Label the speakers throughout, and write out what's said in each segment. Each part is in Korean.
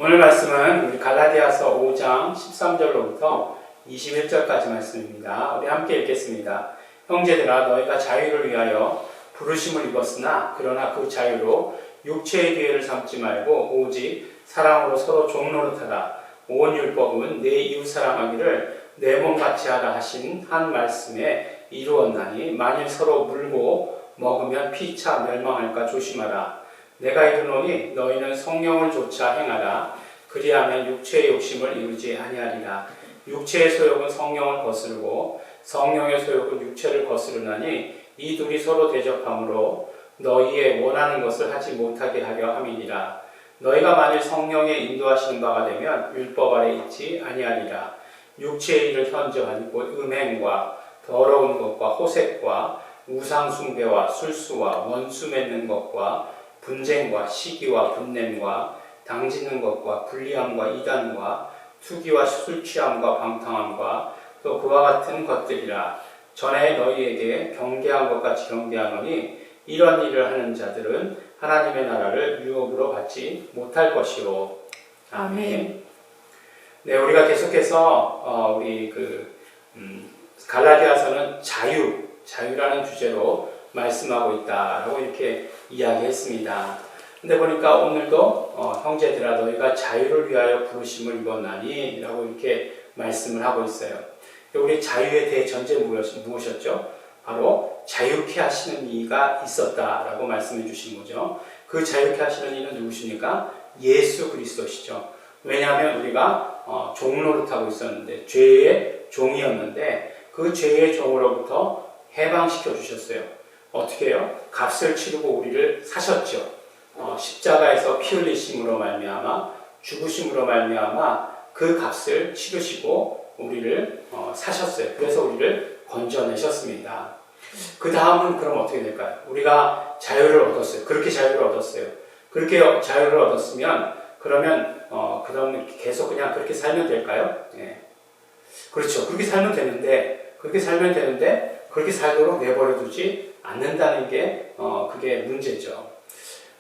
Speaker 1: 오늘 말씀은 우리 갈라디아서 5장 13절로부터 21절까지 말씀입니다. 우리 함께 읽겠습니다. 형제들아, 너희가 자유를 위하여 부르심을 입었으나 그러나 그 자유로 육체의 기회를 삼지 말고 오직 사랑으로 서로 종노릇하라. 온 율법은 내 이웃 사랑하기를 내 몸같이 하라 하신 한 말씀에 이루었나니 만일 서로 물고 먹으면 피차 멸망할까 조심하라. 내가 이르노니 너희는 성령을 조차 행하라. 그리하면 육체의 욕심을 이루지 아니하리라. 육체의 소욕은 성령을 거스르고 성령의 소욕은 육체를 거스르나니 이 둘이 서로 대적하므로 너희의 원하는 것을 하지 못하게 하려 함이니라. 너희가 만일 성령의 인도하시는 바가 되면 율법 아래 있지 아니하리라. 육체의 일을 현저하니 곧 음행과 더러운 것과 호색과 우상 숭배와 술수와 원수 맺는 것과 분쟁과 시기와 분냄과 당짓는 것과 불리함과 이단과 투기와 술취함과 방탕함과 또 그와 같은 것들이라. 전에 너희에게 경계한 것 같이 경계하노니 이런 일을 하는 자들은 하나님의 나라를 유업으로 받지 못할 것이요. 아멘. 네, 우리가 계속해서 우리 갈라디아서는 자유라는 주제로 말씀하고 있다라고 이렇게 이야기했습니다. 근데 보니까 오늘도 형제들아 너희가 자유를 위하여 부르심을 입었나니 라고 이렇게 말씀을 하고 있어요. 우리 자유의 대전제 무엇이었죠? 바로 자유케 하시는 이가 있었다라고 말씀해 주신 거죠. 그 자유케 하시는 이는 누구십니까? 예수 그리스도시죠. 왜냐하면 우리가 종노릇하고 있었는데 죄의 종이었는데 그 죄의 종으로부터 해방시켜 주셨어요. 어떻게 해요? 값을 치르고 우리를 사셨죠. 십자가에서 피 흘리심으로 말미암아 죽으심으로 말미암아 그 값을 치르시고 우리를 사셨어요. 그래서 우리를 건져내셨습니다. 그 다음은 그럼 어떻게 될까요? 우리가 자유를 얻었어요. 그렇게 자유를 얻었어요. 그렇게 자유를 얻었으면 그러면 그럼 계속 그냥 그렇게 살면 될까요? 네. 그렇죠. 그렇게 살면 되는데 그렇게 살도록 내버려 두지 않는다는 게 그게 문제죠.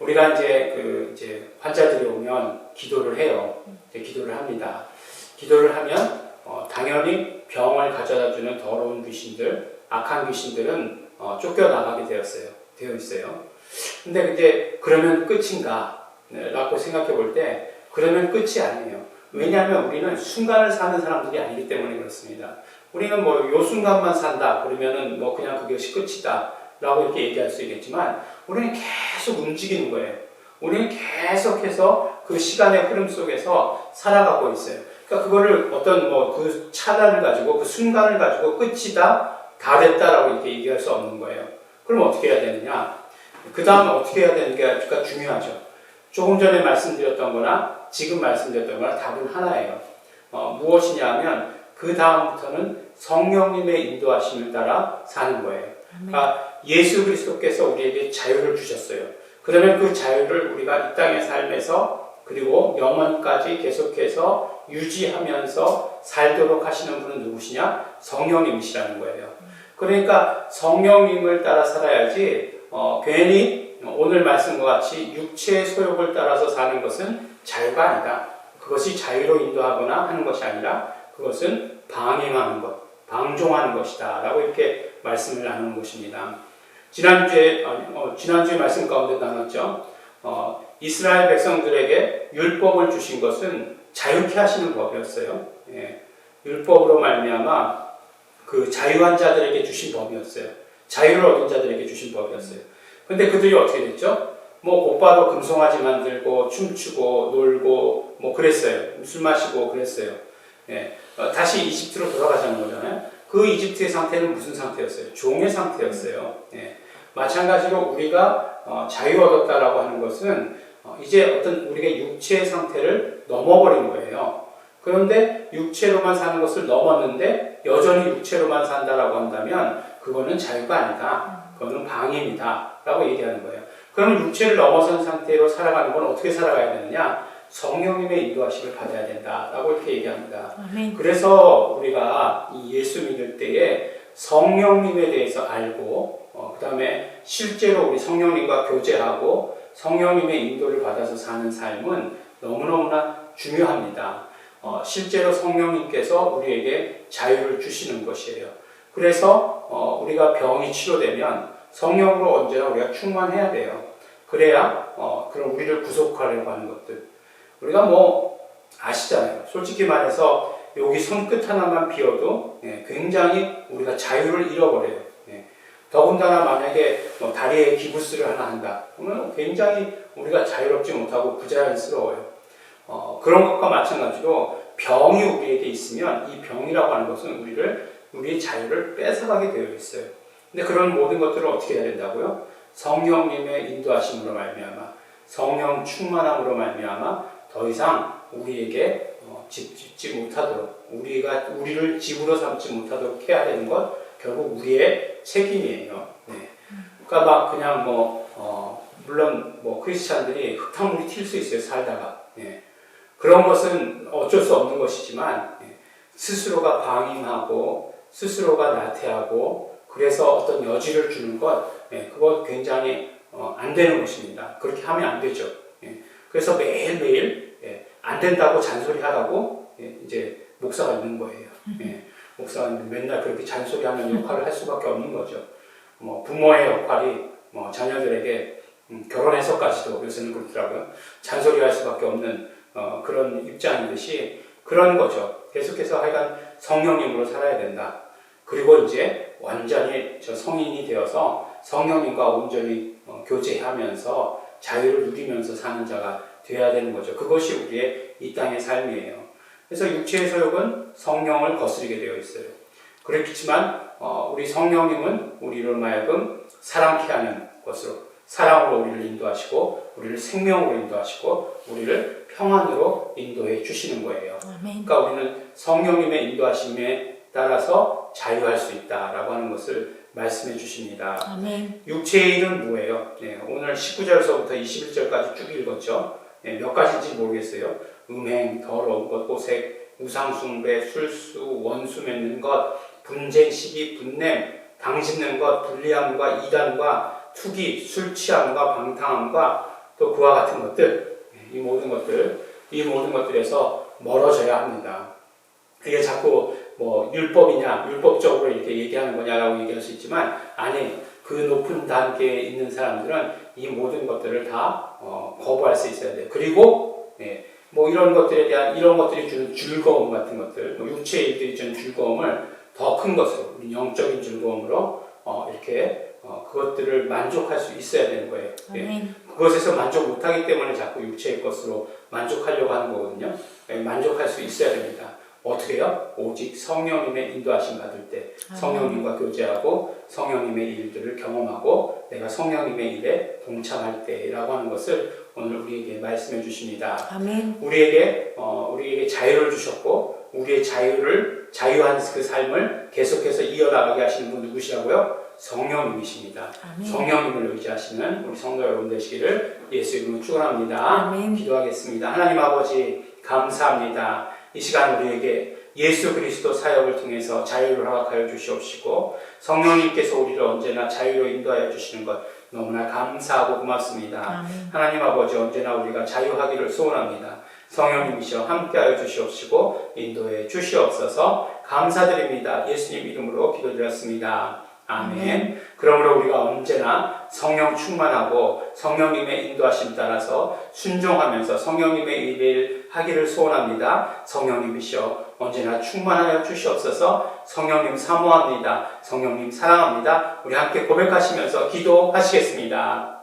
Speaker 1: 우리가 이제 환자들이 오면 기도를 해요. 기도를 합니다. 기도를 하면 당연히 병을 가져다 주는 더러운 귀신들, 악한 귀신들은 쫓겨나가게 되어 있어요. 근데 이제 그러면 끝인가? 라고 생각해 볼 때 그러면 끝이 아니에요. 왜냐하면 우리는 순간을 사는 사람들이 아니기 때문에 그렇습니다. 우리는 요 순간만 산다 그러면은 그냥 그것이 끝이다 라고 이렇게 얘기할 수 있겠지만 우리는 계속 움직이는 거예요. 우리는 계속해서 그 시간의 흐름 속에서 살아가고 있어요. 그러니까 그거를 어떤 그 차단을 가지고 그 순간을 가지고 끝이다, 다 됐다라고 이렇게 얘기할 수 없는 거예요. 그럼 어떻게 해야 되느냐? 그 다음에 어떻게 해야 되는 게 중요하죠. 조금 전에 말씀드렸던 거나 지금 말씀드렸던 거나 답은 하나예요. 무엇이냐 하면 그 다음부터는 성령님의 인도하심을 따라 사는 거예요. 그러니까 예수 그리스도께서 우리에게 자유를 주셨어요. 그러면 그 자유를 우리가 이 땅의 삶에서 그리고 영원까지 계속해서 유지하면서 살도록 하시는 분은 누구시냐? 성령님이시라는 거예요. 그러니까 성령님을 따라 살아야지 괜히 오늘 말씀과 같이 육체의 소욕을 따라서 사는 것은 자유가 아니다. 그것이 자유로 인도하거나 하는 것이 아니라 그것은 방임하는 것, 방종하는 것이다 라고 이렇게 말씀을 나누는 것입니다. 지난주에 말씀 가운데 나눴죠. 이스라엘 백성들에게 율법을 주신 것은 자유케 하시는 법이었어요. 예, 율법으로 말미암아 그 자유한 자들에게 주신 법이었어요. 자유를 얻은 자들에게 주신 법이었어요. 근데 그들이 어떻게 됐죠? 곧바로 금송아지 만들고 춤추고 놀고 그랬어요. 술 마시고 그랬어요. 예, 다시 이집트로 돌아가자는 거잖아요. 그 이집트의 상태는 무슨 상태였어요? 종의 상태였어요. 예, 마찬가지로 우리가 자유 얻었다라고 하는 것은 이제 어떤 우리가 육체의 상태를 넘어버린 거예요. 그런데 육체로만 사는 것을 넘었는데 여전히 육체로만 산다라고 한다면 그거는 자유가 아니다. 그거는 방임이다 라고 얘기하는 거예요. 그러면 육체를 넘어선 상태로 살아가는 건 어떻게 살아가야 되느냐? 성령님의 인도하심을 받아야 된다라고 이렇게 얘기합니다. 아멘. 그래서 우리가 이 예수 믿을 때에 성령님에 대해서 알고 그 다음에 실제로 우리 성령님과 교제하고 성령님의 인도를 받아서 사는 삶은 너무너무나 중요합니다. 실제로 성령님께서 우리에게 자유를 주시는 것이에요. 그래서 우리가 병이 치료되면 성령으로 언제나 우리가 충만해야 돼요. 그래야 그런 우리를 구속하려고 하는 것들. 우리가 아시잖아요. 솔직히 말해서 여기 손끝 하나만 비워도 굉장히 우리가 자유를 잃어버려요. 더군다나 만약에 다리에 기부스를 하나 한다. 그러면 굉장히 우리가 자유롭지 못하고 부자연스러워요. 그런 것과 마찬가지로 병이 우리에게 있으면 이 병이라고 하는 것은 우리의 자유를 뺏어가게 되어 있어요. 근데 그런 모든 것들을 어떻게 해야 된다고요? 성령님의 인도하심으로 말미암아, 성령 충만함으로 말미암아 더 이상 우리에게 짓지 못하도록, 우리를 집으로 삼지 못하도록 해야 되는 것, 결국 우리의 책임이에요. 그러니까 그냥 물론 크리스찬들이 흙탕물이 튈 수 있어요, 살다가. 그런 것은 어쩔 수 없는 것이지만, 스스로가 방임하고, 스스로가 나태하고, 그래서 어떤 여지를 주는 것, 그거 굉장히 안 되는 것입니다. 그렇게 하면 안 되죠. 그래서 매일매일 안 된다고 잔소리하라고 이제 목사가 있는 거예요. 목사가 맨날 그렇게 잔소리하는 역할을 할 수밖에 없는 거죠. 부모의 역할이 자녀들에게 결혼해서까지도 요새는 그렇더라고요. 잔소리할 수밖에 없는 그런 입장이듯이 그런 거죠. 계속해서 하여간 성령님으로 살아야 된다. 그리고 이제 완전히 성인이 되어서 성령님과 온전히 교제하면서 자유를 누리면서 사는 자가 되어야 되는 거죠. 그것이 우리의 이 땅의 삶이에요. 그래서 육체의 소욕은 성령을 거스르게 되어 있어요. 그렇지만 우리 성령님은 우리를 마야금 사랑케 하는 것으로, 사랑으로 우리를 인도하시고 우리를 생명으로 인도하시고 우리를 평안으로 인도해 주시는 거예요.
Speaker 2: 아멘.
Speaker 1: 그러니까 우리는 성령님의 인도하심에 따라서 자유할 수 있다라고 하는 것을 말씀해 주십니다.
Speaker 2: 아멘.
Speaker 1: 육체의 일은 뭐예요? 오늘 19절서부터 21절까지 쭉 읽었죠. 몇 가지인지 모르겠어요. 음행, 더러운 것, 호색, 우상숭배, 술수, 원수 맺는 것, 분쟁, 시기, 분냄, 당짓는 것, 불리함과 이단과 투기, 술 취함과 방탕함과 또 그와 같은 것들, 이 모든 것들에서 멀어져야 합니다. 이게 자꾸 율법이냐, 율법적으로 이렇게 얘기하는 거냐라고 얘기할 수 있지만, 아니, 그 높은 단계에 있는 사람들은 이 모든 것들을 다 거부할 수 있어야 돼요. 그리고 이런 것들이 주는 즐거움 같은 것들, 육체의 일들이 주는 즐거움을 더 큰 것으로, 영적인 즐거움으로 이렇게 그것들을 만족할 수 있어야 되는 거예요. 그것에서 만족 못하기 때문에 자꾸 육체의 것으로 만족하려고 하는 거거든요. 만족할 수 있어야 됩니다. 어떻게 해요? 오직 성령님의 인도하심 받을 때, 성령님과 교제하고 성령님의 일들을 경험하고 내가 성령님의 일에 동참할 때라고 하는 것을 오늘 우리에게 말씀해 주십니다.
Speaker 2: 아멘.
Speaker 1: 우리에게 자유를 주셨고 우리의 자유한 그 삶을 계속해서 이어나가게 하시는 분 누구시라고요? 성령님이십니다. 아멘. 성령님을 의지하시는 우리 성도 여러분 되시기를 예수 이름으로 축원합니다.
Speaker 2: 아멘.
Speaker 1: 기도하겠습니다. 하나님 아버지 감사합니다. 이 시간 우리에게 예수 그리스도 사역을 통해서 자유를 허락하여 주시옵시고 성령님께서 우리를 언제나 자유로 인도하여 주시는 것 너무나 감사하고 고맙습니다.
Speaker 2: 아멘.
Speaker 1: 하나님 아버지 언제나 우리가 자유하기를 소원합니다. 성령님이시여 함께하여 주시옵시고 인도해 주시옵소서. 감사드립니다. 예수님 이름으로 기도드렸습니다. 아멘. 그러므로 우리가 언제나 성령 충만하고 성령님의 인도하심 따라서 순종하면서 성령님의 일을 하기를 소원합니다. 성령님이시여 언제나 충만하여 주시옵소서. 성령님 사모합니다. 성령님 사랑합니다. 우리 함께 고백하시면서 기도하시겠습니다.